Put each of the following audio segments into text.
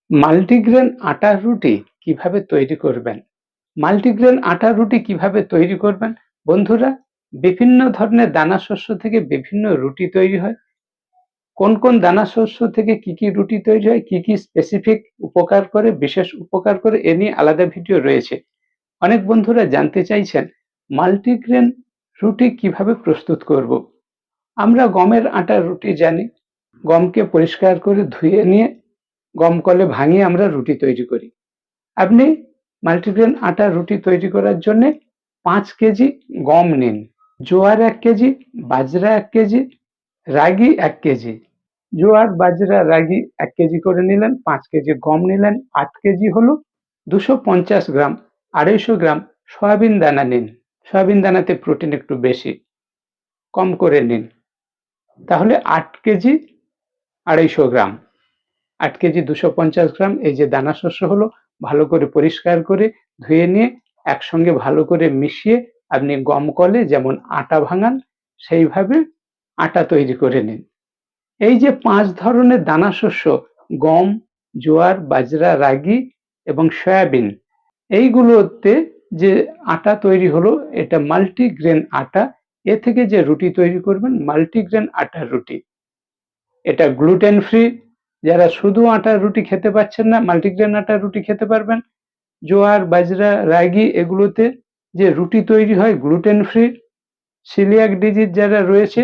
Multigrain আটার রুটি কিভাবে তৈরি করবেন? মাল্টিগ্রেন আটার রুটি কিভাবে তৈরি করবেন? বন্ধুরা, বিভিন্ন ধরনের দানা শস্য থেকে বিভিন্ন রুটি তৈরি হয়। কোন কোন দানা শস্য থেকে কি কি রুটি তৈরি হয়, কি কি স্পেসিফিক উপকার করে, বিশেষ উপকার করে, এ নিয়ে আলাদা ভিডিও রয়েছে। অনেক বন্ধুরা জানতে চাইছেন মাল্টিগ্রেন রুটি কিভাবে প্রস্তুত করব। আমরা গমের আটার রুটি জানি। গমকে পরিষ্কার করে ধুয়ে নিয়ে গম কলে ভাঙিয়ে আমরা রুটি তৈরি করি। আপনি মাল্টিগ্রেন আটার রুটি তৈরি করার জন্য 5 কেজি গম নিন, জোয়ার 1 কেজি, বাজরা 1 কেজি, রাগি 1 কেজি। জোয়ার, বাজরা, রাগি 1 কেজি করে নিলেন, 5 কেজি গম নিলেন, 8 কেজি হলো 250 গ্রাম, 250 গ্রাম সয়াবিন দানা নিন। সয়াবিন দানাতে প্রোটিন একটু বেশি, কম করে নিন। তাহলে 8 কেজি 250 গ্রাম, 8 কেজি 250 গ্রাম এই যে দানা শস্য হলো, ভালো করে পরিষ্কার করে ধুয়ে নিয়ে একসঙ্গে ভালো করে মিশিয়ে আপনি গম কলে যেমন আটা ভাঙান সেইভাবে আটা তৈরি করে নিন। এই যে 5 ধরনের দানা শস্য গম, জোয়ার, বাজরা, রাগি এবং সয়াবিন, এইগুলোতে যে আটা তৈরি হলো এটা মাল্টিগ্রেন আটা। এ থেকে যে রুটি তৈরি করবেন মাল্টিগ্রেন আটার রুটি। এটা গ্লুটেন ফ্রি। যারা শুধু আটার রুটি খেতে পাচ্ছেন না, মাল্টিগ্রেন আটার রুটি খেতে পারবেন। জোয়ার, বাজরা, রাগি এগুলোতে যে রুটি তৈরি হয় গ্লুটেন ফ্রি। সিলিয়াক ডিজিজ যারা রয়েছে,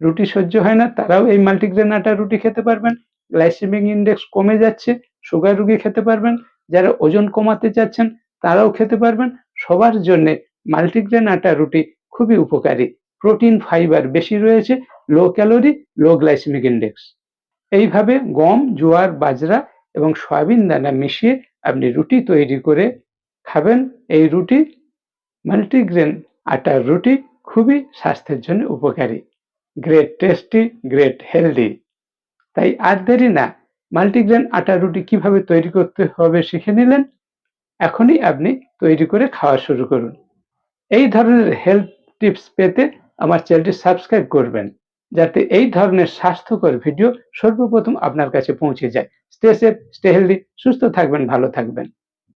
রুটি সহ্য হয় না, তারাও এই মাল্টিগ্রেন আটার রুটি খেতে পারবেন। গ্লাইসেমিক ইনডেক্স কমে যাচ্ছে, সুগার রোগী খেতে পারবেন। যারা ওজন কমাতে চাচ্ছেন তারাও খেতে পারবেন। সবার জন্য মাল্টিগ্রেন আটার রুটি খুবই উপকারী। প্রোটিন, ফাইবার বেশি রয়েছে, লো ক্যালোরি, লো গ্লাইসেমিক ইনডেক্স। এইভাবে গম, জোয়ার, বাজরা এবং সয়াবিন দানা মিশিয়ে আপনি রুটি তৈরি করে খাবেন। এই রুটি, মাল্টিগ্রেন আটার রুটি খুবই স্বাস্থ্যের জন্য উপকারী। Great tasty, great healthy. তাই আর দেরি না, মাল্টিগ্রেন আটার রুটি কিভাবে তৈরি করতে হবে শিখে নিলেন। এখনই আপনি তৈরি করে খাওয়া শুরু করুন। এই ধরনের হেলথ টিপস পেতে আমার চ্যানেলটি সাবস্ক্রাইব করবেন, যাতে এই ধরনের স্বাস্থ্যকর ভিডিও সর্বপ্রথম আপনার কাছে পৌঁছে যায়। স্টে সেফ, স্টে হেলদি, সুস্থ থাকবেন, ভালো থাকবেন।